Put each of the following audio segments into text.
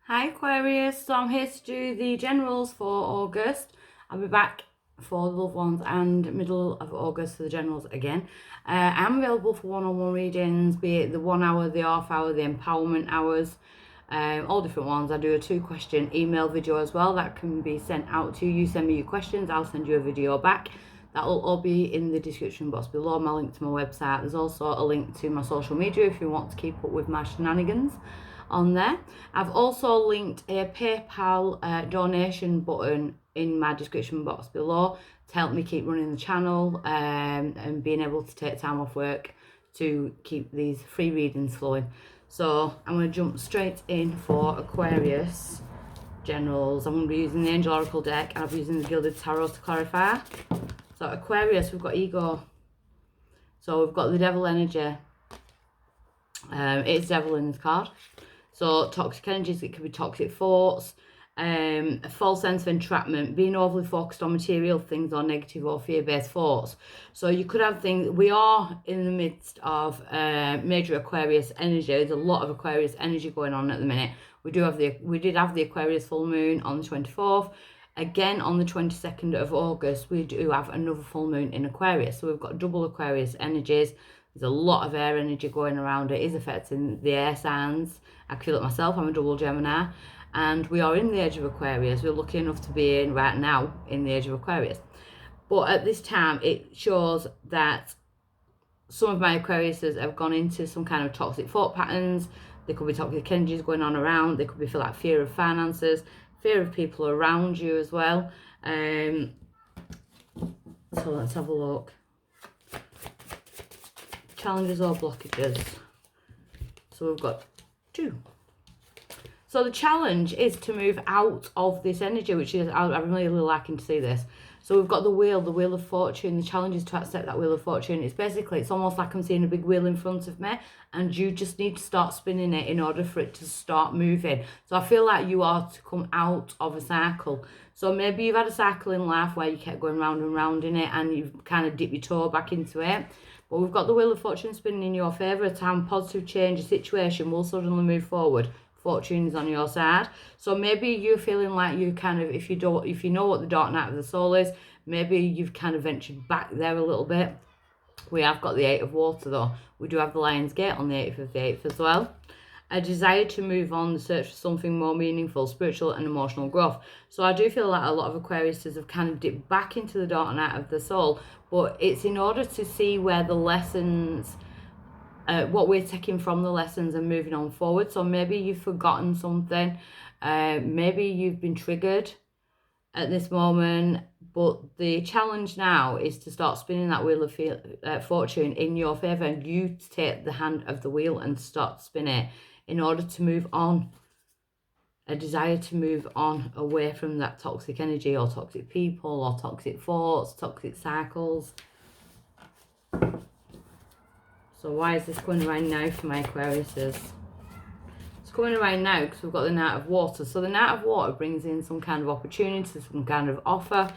Hi Aquarius, so I'm here to do the generals for August. I'll be back for the loved ones and middle of August for the generals again. I'm available for one-on-one readings, be it the 1 hour, the half hour, the empowerment hours, all different ones. I do a 2-question email video as well that can be sent out to you. You send me your questions, I'll send you a video back. That'll all be in the description box below, my link to my website. There's also a link to my social media if you want to keep up with my shenanigans on there. I've also linked a PayPal donation button in my description box below to help me keep running the channel and being able to take time off work to keep these free readings flowing. So I'm going to jump straight in for Aquarius generals. I'm going to be using the Angel Oracle deck and I'll be using the Gilded Tarot to clarify. So Aquarius, we've got ego. So we've got the Devil energy. It's Devil in this card. So toxic energies, it could be toxic thoughts, a false sense of entrapment, being overly focused on material things or negative or fear-based thoughts. So you could have things, we are in the midst of major Aquarius energy. There's a lot of Aquarius energy going on at the minute. We did have the Aquarius full moon on the 24th. Again, on the 22nd of August, we do have another full moon in Aquarius. So we've got double Aquarius energies. There's a lot of air energy going around. It is affecting the air signs. I feel it myself. I'm a double Gemini. And we are in the age of Aquarius. We're lucky enough to be in right now in the age of Aquarius. But at this time, it shows that some of my Aquariuses have gone into some kind of toxic thought patterns. There could be toxic energies going on around. There could be like fear of finances, fear of people around you as well. So let's have a look. Challenges or blockages. So we've got 2. So the challenge is to move out of this energy, which is, I'm really liking to see this. So we've got the wheel of fortune. The challenge is to accept that wheel of fortune. It's almost like I'm seeing a big wheel in front of me and you just need to start spinning it in order for it to start moving. So I feel like you are to come out of a cycle. So maybe you've had a cycle in life where you kept going round and round in it and you've kind of dipped your toe back into it. But we've got the wheel of fortune spinning in your favour. A time positive change, a situation will suddenly move forward. Fortune is on your side. So maybe you're feeling like you kind of, if you know what the dark night of the soul is, maybe you've kind of ventured back there a little bit. We have got the 8 of water though. We do have the Lion's Gate on the 8th of the 8th as well. A desire to move on, the search for something more meaningful, spiritual and emotional growth. So I do feel like a lot of Aquariuses have kind of dipped back into the dark night of the soul, but it's in order to see where the lessons, what we're taking from the lessons and moving on forward. So maybe you've forgotten something, maybe you've been triggered at this moment, but the challenge now is to start spinning that wheel of fortune in your favour and you to take the hand of the wheel and start spinning it in order to move on. A desire to move on away from that toxic energy or toxic people or toxic thoughts, toxic cycles. So why is this going around now for my Aquariuses? It's coming around now because we've got the Knight of Water. So the Knight of Water brings in some kind of opportunity, some kind of offer.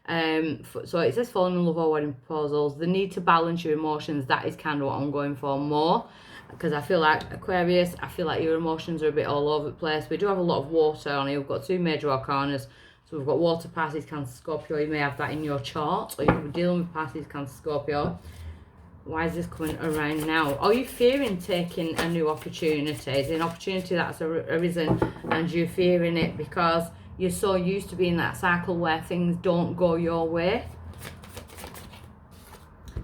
So it says falling in love or wedding proposals. The need to balance your emotions, that is kind of what I'm going for more. Because I feel like Aquarius, I feel like your emotions are a bit all over the place. We do have a lot of water on here. We've got 2 major arcanas. So we've got water, Pisces, Cancer, Scorpio. You may have that in your chart. Or you could be dealing with Pisces, Cancer, Scorpio. Why is this coming around now? Are you fearing taking a new opportunity? Is it an opportunity that's arisen and you're fearing it because you're so used to being in that cycle where things don't go your way?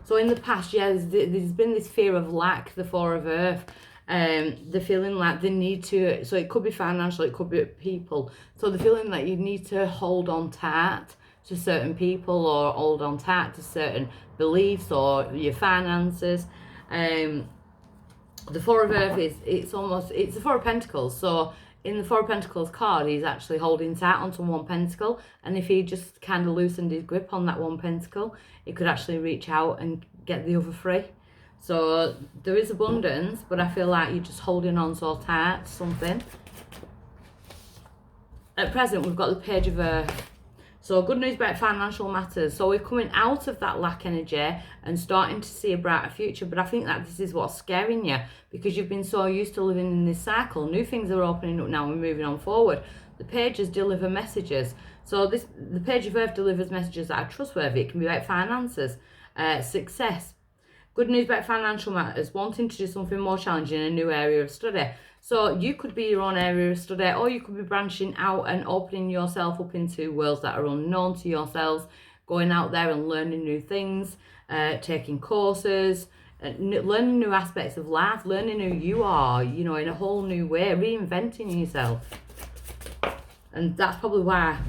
So in the past, yeah, there's been this fear of lack, the 4 of Earth. The feeling like the need to, so it could be financial, it could be people. So the feeling that you need to hold on tight to certain people or hold on tight to certain beliefs or your finances. The 4 of Earth it's the 4 of Pentacles. So in the 4 of Pentacles card, he's actually holding tight onto 1 pentacle. And if he just kind of loosened his grip on that 1 pentacle, he could actually reach out and get the other free. So there is abundance, but I feel like you're just holding on so tight to something. At present, we've got the Page of Earth. So good news about financial matters. So we're coming out of that lack energy and starting to see a brighter future. But I think that this is what's scaring you, because you've been so used to living in this cycle. New things are opening up now and moving on forward. The pages deliver messages. So the page of earth delivers messages that are trustworthy. It can be about finances, success. Good news about financial matters, wanting to do something more challenging in a new area of study. So you could be your own area of study, or you could be branching out and opening yourself up into worlds that are unknown to yourselves, going out there and learning new things, taking courses, learning new aspects of life, learning who you are, you know, in a whole new way, reinventing yourself. And that's probably why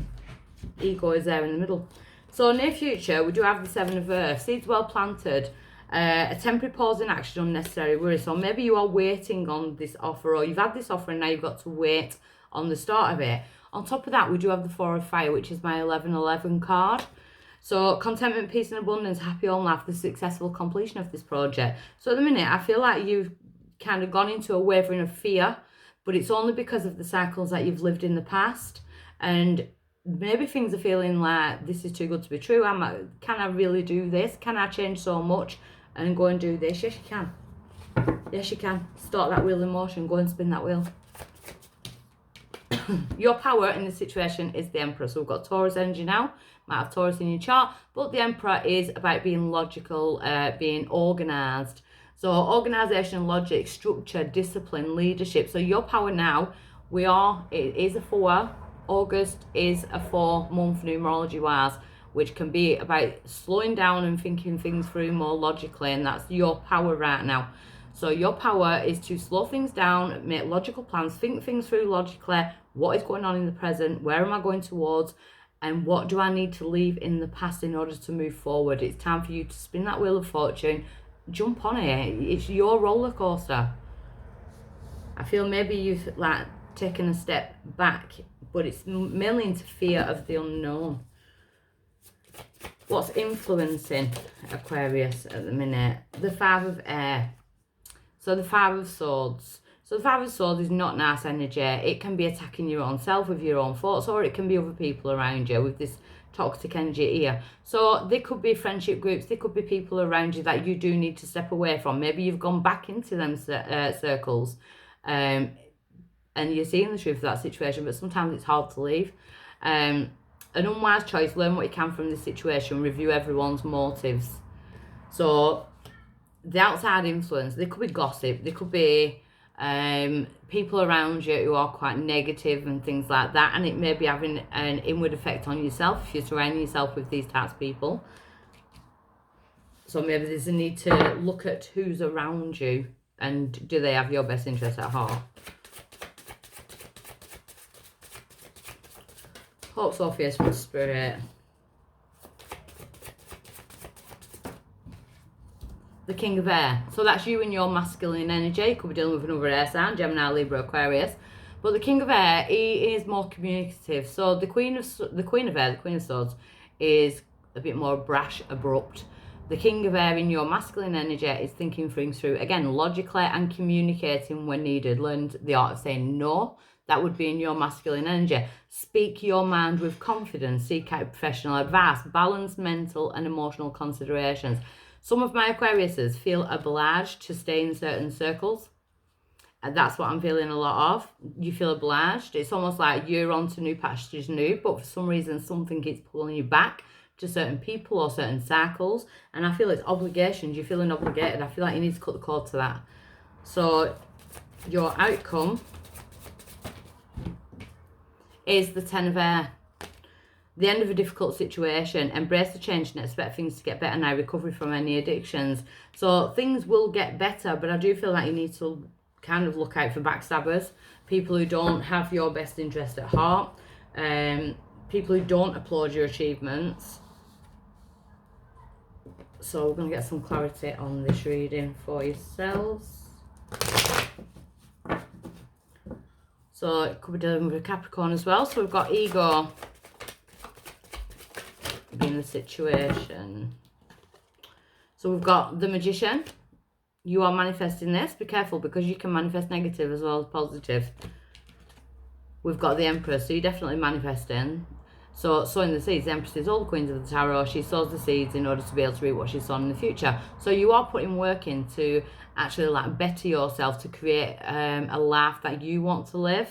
ego is there in the middle. So near future, we do have the Seven of Earth, seeds well planted, a temporary pause in action, unnecessary worry. So maybe you are waiting on this offer, or you've had this offer and now you've got to wait on the start of it. On top of that, we do have the Four of Fire, which is my 1111 card. So contentment, peace and abundance, happy home life, the successful completion of this project. So at the minute, I feel like you've kind of gone into a wavering of fear, but it's only because of the cycles that you've lived in the past. And maybe things are feeling like, this is too good to be true. Can I really do this? Can I change so much and go and do this? Yes, you can. Yes, you can. Start that wheel in motion. Go and spin that wheel. Your power in this situation is the Emperor. So we've got Taurus energy now. Might have Taurus in your chart. But the Emperor is about being logical, being organised. So organisation, logic, structure, discipline, leadership. So your power now, it is a 4. August is a 4-month numerology wise, which can be about slowing down and thinking things through more logically, and that's your power right now. So your power is to slow things down, make logical plans, think things through logically. What is going on in the present? Where am I going towards? And what do I need to leave in the past in order to move forward? It's time for you to spin that wheel of fortune. Jump on it. It's your roller coaster. I feel maybe you've taken a step back, but it's mainly into fear of the unknown. What's influencing Aquarius at the minute? The 5 of Air. So the 5 of Swords. So the 5 of Swords is not nice energy. It can be attacking your own self with your own thoughts, or it can be other people around you with this toxic energy here. So there could be friendship groups, there could be people around you that you do need to step away from. Maybe you've gone back into them circles, and you're seeing the truth of that situation, but sometimes it's hard to leave. An unwise choice. Learn what you can from this situation. Review everyone's motives. So the outside influence, there could be gossip, there could be people around you who are quite negative and things like that, and it may be having an inward effect on yourself if you're surrounding yourself with these types of people. So maybe there's a need to look at who's around you and do they have your best interest at heart. Hope so, fierce from Spirit. The King of Air. So that's you and your masculine energy. You could be dealing with another air sign, Gemini, Libra, Aquarius. But the King of Air, he is more communicative. So the Queen of Air, the Queen of Swords, is a bit more brash, abrupt. The King of Air in your masculine energy is thinking things through, again, logically and communicating when needed. Learn the art of saying no. That would be in your masculine energy. Speak your mind with confidence. Seek out professional advice. Balance mental and emotional considerations. Some of my Aquariuses feel obliged to stay in certain circles. And that's what I'm feeling a lot of. You feel obliged. It's almost like you're on to new pastures new, but for some reason something keeps pulling you back to certain people or certain cycles. And I feel it's obligations. You're feeling obligated. I feel like you need to cut the cord to that. So your outcome is the 10 of Air. The end of a difficult situation. Embrace the change and expect things to get better now. Recovery from any addictions. So things will get better, but I do feel like you need to kind of look out for backstabbers. People who don't have your best interest at heart. People who don't applaud your achievements. So we're going to get some clarity on this reading for yourselves. So it could be dealing with a Capricorn as well. So we've got ego in the situation. So we've got the Magician. You are manifesting this. Be careful because you can manifest negative as well as positive. We've got the Emperor. So you're definitely manifesting. So sowing the seeds, the Empress is all the queens of the tarot. She sows the seeds in order to be able to reap what she's sown in the future. So you are putting work in to actually like better yourself, to create a life that you want to live.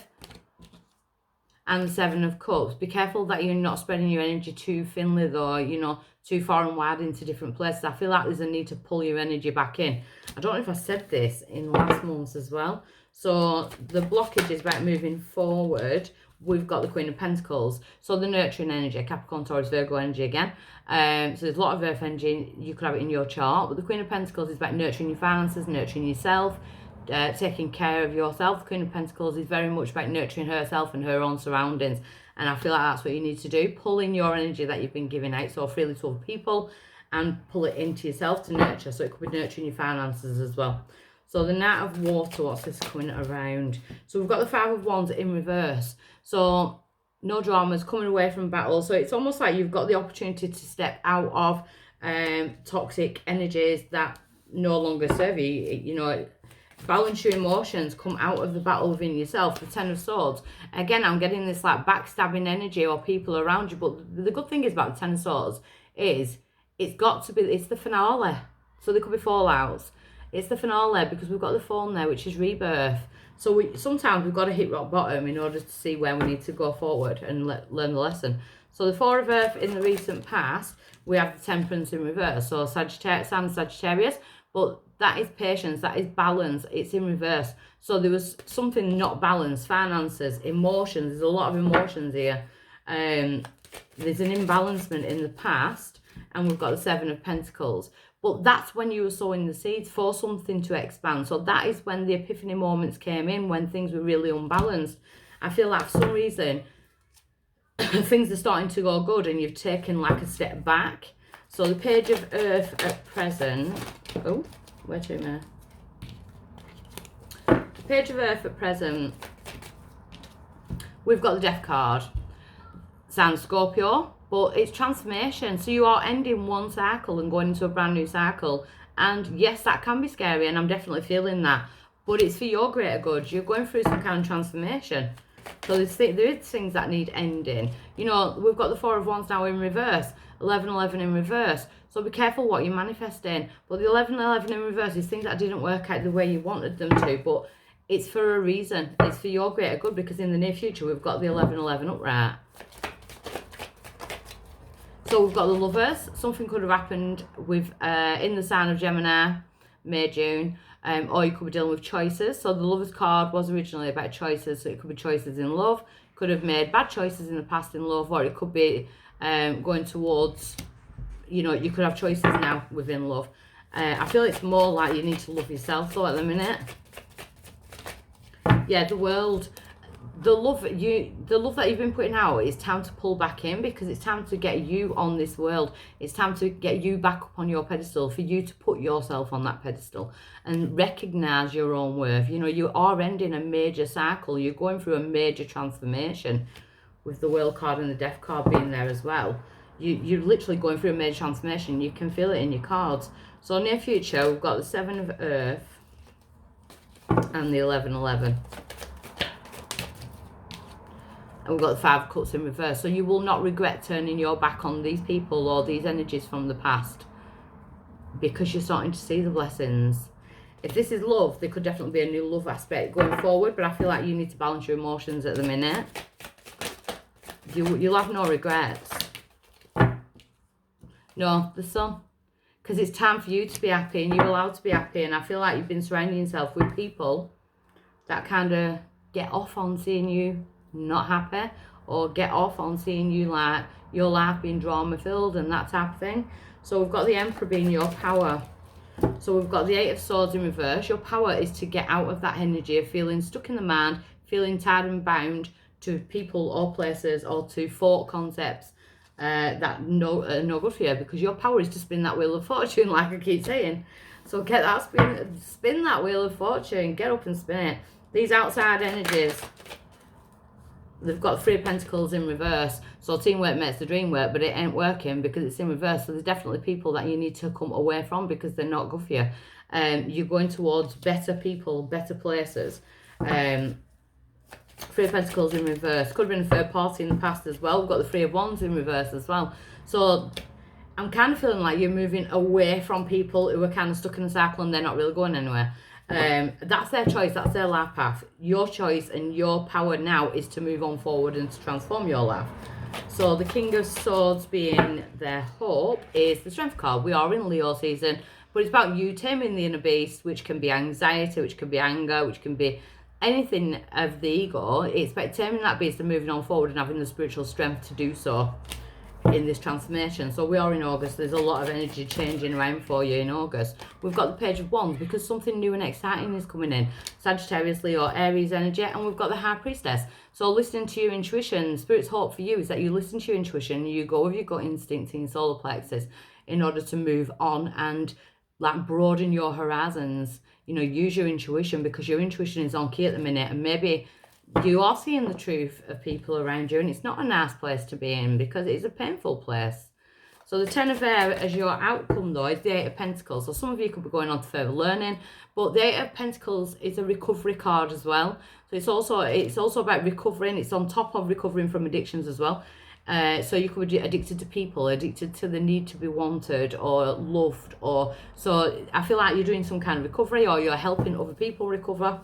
And the Seven of Cups. Be careful that you're not spreading your energy too thinly though, you know, too far and wide into different places. I feel like there's a need to pull your energy back in. I don't know if I said this in last month's as well. So the blockage is about moving forward. We've got the Queen of Pentacles. So the nurturing energy, Capricorn, Taurus, Virgo energy again. So there's a lot of earth energy. You could have it in your chart. But the Queen of Pentacles is about nurturing your finances, nurturing yourself, taking care of yourself. The Queen of Pentacles is very much about nurturing herself and her own surroundings. And I feel like that's what you need to do. Pull in your energy that you've been giving out so freely to other people and pull it into yourself to nurture. So it could be nurturing your finances as well. So the Knight of Water, what's this coming around? So we've got the Five of Wands in reverse. So no dramas, coming away from battle. So it's almost like you've got the opportunity to step out of toxic energies that no longer serve you. You know, balance your emotions, come out of the battle within yourself. The Ten of Swords. Again, I'm getting this like backstabbing energy or people around you. But the good thing is about the Ten of Swords is it's got to be, it's the finale. So there could be fallouts. It's the finale because we've got the Fawn there, which is rebirth. So sometimes we've got to hit rock bottom in order to see where we need to go forward and learn the lesson. So the Four of Earth in the recent past, we have the Temperance in reverse. So Sagittarius, Sun, Sagittarius, but that is patience, that is balance, it's in reverse. So there was something not balanced, finances, emotions, there's a lot of emotions here. There's an imbalancement in the past, and we've got the Seven of Pentacles. But that's when you were sowing the seeds for something to expand. So that is when the epiphany moments came in, when things were really unbalanced. I feel like for some reason, things are starting to go good and you've taken like a step back. So the Page of Earth at present. Oh, where to now? The Page of Earth at present. We've got the Death card. Sounds Scorpio. But it's transformation. So you are ending one cycle and going into a brand new cycle. And yes, that can be scary, and I'm definitely feeling that. But it's for your greater good. You're going through some kind of transformation. So there is things that need ending. You know, we've got the Four of Wands now in reverse. 11-11 in reverse. So be careful what you're manifesting. But the 11-11 in reverse is things that didn't work out the way you wanted them to. But it's for a reason. It's for your greater good, because in the near future, we've got the 11-11 upright. So we've got the Lovers. Something could have happened with in the sign of Gemini, May, June. Or you could be dealing with choices. So the Lovers card was originally about choices. So it could be choices in love. Could have made bad choices in the past in love. Or it could be going towards, you know, you could have choices now within love. I feel it's more like you need to love yourself though at the minute. Yeah, the World. The love that you've been putting out, it's time to pull back in, because it's time to get you on this world. It's time to get you back up on your pedestal, for you to put yourself on that pedestal and recognize your own worth. You know, you are ending a major cycle. You're going through a major transformation, with the World card and the Death card being there as well. You're literally going through a major transformation. You can feel it in your cards. So near future, we've got the Seven of Earth and the 11-11. And we've got the Five of Cups in reverse. So you will not regret turning your back on these people or these energies from the past, because you're starting to see the blessings. If this is love, there could definitely be a new love aspect going forward, but I feel like you need to balance your emotions at the minute. You'll have no regrets. No, the Sun. Because it's time for you to be happy, and you're allowed to be happy. And I feel like you've been surrounding yourself with people that kind of get off on seeing you not happy, or get off on seeing you like your life being drama filled and that type of thing. So we've got the Emperor being your power. So we've got the Eight of Swords in reverse. Your power is to get out of that energy of feeling stuck in the mind, feeling tied and bound to people or places or to thought concepts that are no good for you, because your power is to spin that wheel of fortune, like I keep saying. So get that spin that wheel of fortune, get up and spin it. These outside energies, they've got Three of Pentacles in reverse. So teamwork makes the dream work, but it ain't working because it's in reverse. So there's definitely people that you need to come away from, because they're not good for you. You're going towards better people, better places. Three of Pentacles in reverse. Could have been a third party in the past as well. We've got the Three of Wands in reverse as well. So I'm kind of feeling like you're moving away from people who are kind of stuck in a cycle and they're not really going anywhere. That's their choice. That's their life path. Your choice and your power now is to move on forward and to transform your life. So the King of Swords being their hope is the Strength card. We are in Leo season, but it's about you taming the inner beast, which can be anxiety, which can be anger, which can be anything of the ego. It's about taming that beast and moving on forward and having the spiritual strength to do so in this transformation. So we are in August. There's a lot of energy changing around for you in August. We've got the Page of Wands because something new and exciting is coming in. Sagittarius, Leo, Aries energy, and we've got the High Priestess. So listening to your intuition, Spirit's hope for you is that you listen to your intuition, you go with your gut instinct in your solar plexus in order to move on and like broaden your horizons. You know, use your intuition because your intuition is on key at the minute, and maybe you are seeing the truth of people around you, and it's not a nice place to be in because it's a painful place. So the Ten of Air as your outcome though is the Eight of Pentacles. So some of you could be going on to further learning, but the Eight of Pentacles is a recovery card as well. So it's also about recovering. It's on top of recovering from addictions as well. So you could be addicted to people, addicted to the need to be wanted or loved, or so I feel like you're doing some kind of recovery or you're helping other people recover.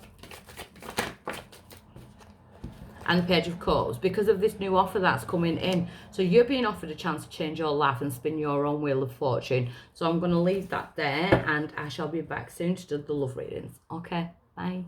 And the Page of Cups, because of this new offer that's coming in. So you're being offered a chance to change your life and spin your own wheel of fortune. So I'm going to leave that there, and I shall be back soon to do the love readings. Okay, bye.